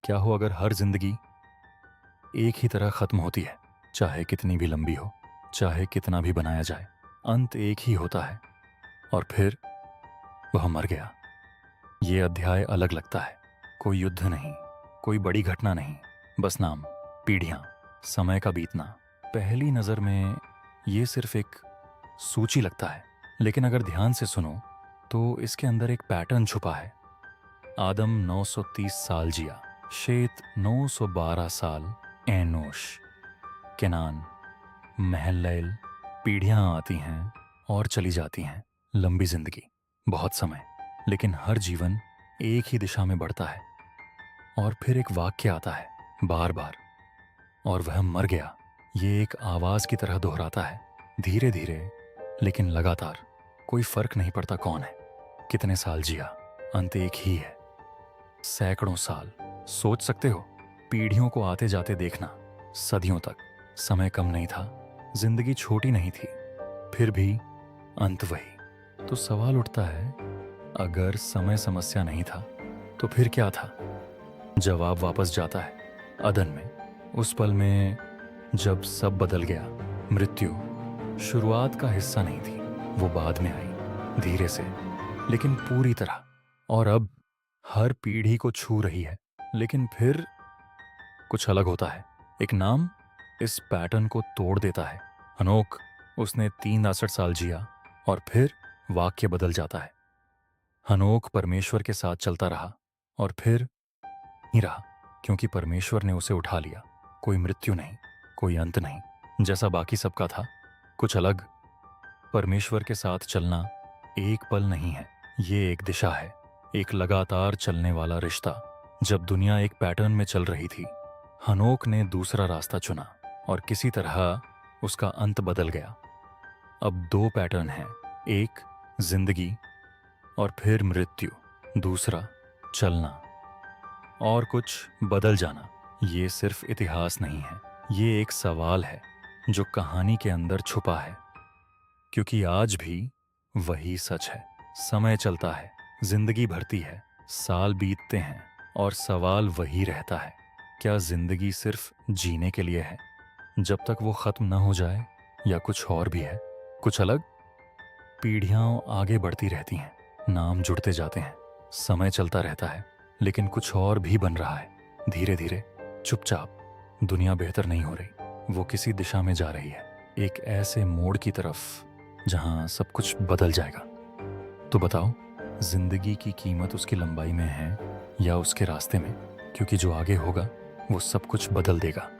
क्या हो अगर हर जिंदगी एक ही तरह खत्म होती है, चाहे कितनी भी लंबी हो, चाहे कितना भी बनाया जाए, अंत एक ही होता है। और फिर वह मर गया। ये अध्याय अलग लगता है। कोई युद्ध नहीं, कोई बड़ी घटना नहीं, बस नाम, पीढ़ियां, समय का बीतना। पहली नजर में ये सिर्फ एक सूची लगता है, लेकिन अगर ध्यान से सुनो तो इसके अंदर एक पैटर्न छुपा है। आदम 930 साल जिया, शेत 912 साल, एनोश, केनान, महलैल। पीढ़ियां आती हैं और चली जाती हैं। लंबी जिंदगी, बहुत समय, लेकिन हर जीवन एक ही दिशा में बढ़ता है। और फिर एक वाक्य आता है, बार बार, और वह मर गया। ये एक आवाज की तरह दोहराता है, धीरे धीरे लेकिन लगातार। कोई फर्क नहीं पड़ता कौन है, कितने साल जिया, अंत एक ही है। सैकड़ों साल, सोच सकते हो, पीढ़ियों को आते जाते देखना, सदियों तक। समय कम नहीं था, जिंदगी छोटी नहीं थी, फिर भी अंत वही। तो सवाल उठता है, अगर समय समस्या नहीं था तो फिर क्या था? जवाब वापस जाता है अदन में, उस पल में जब सब बदल गया। मृत्यु शुरुआत का हिस्सा नहीं थी, वो बाद में आई, धीरे से लेकिन पूरी तरह। और अब हर पीढ़ी को छू रही है, लेकिन फिर कुछ अलग होता है। एक नाम इस पैटर्न को तोड़ देता है, हनोक। उसने 63 साल जिया और फिर वाक्य बदल जाता है। हनोक परमेश्वर के साथ चलता रहा और फिर ही रहा, क्योंकि परमेश्वर ने उसे उठा लिया। कोई मृत्यु नहीं, कोई अंत नहीं, जैसा बाकी सबका था, कुछ अलग। परमेश्वर के साथ चलना एक पल नहीं है, ये एक दिशा है, एक लगातार चलने वाला रिश्ता। जब दुनिया एक पैटर्न में चल रही थी, हनोक ने दूसरा रास्ता चुना और किसी तरह उसका अंत बदल गया। अब दो पैटर्न हैं, एक जिंदगी और फिर मृत्यु, दूसरा चलना और कुछ बदल जाना। ये सिर्फ इतिहास नहीं है, ये एक सवाल है जो कहानी के अंदर छुपा है, क्योंकि आज भी वही सच है। समय चलता है, जिंदगी भरती है, साल बीतते हैं और सवाल वही रहता है, क्या जिंदगी सिर्फ जीने के लिए है, जब तक वो खत्म ना हो जाए, या कुछ और भी है, कुछ अलग? पीढ़ियां आगे बढ़ती रहती हैं, नाम जुड़ते जाते हैं, समय चलता रहता है, लेकिन कुछ और भी बन रहा है, धीरे धीरे, चुपचाप। दुनिया बेहतर नहीं हो रही, वो किसी दिशा में जा रही है, एक ऐसे मोड़ की तरफ जहां सब कुछ बदल जाएगा। तो बताओ, जिंदगी की कीमत उसकी लंबाई में है या उसके रास्ते में? क्योंकि जो आगे होगा वो सब कुछ बदल देगा।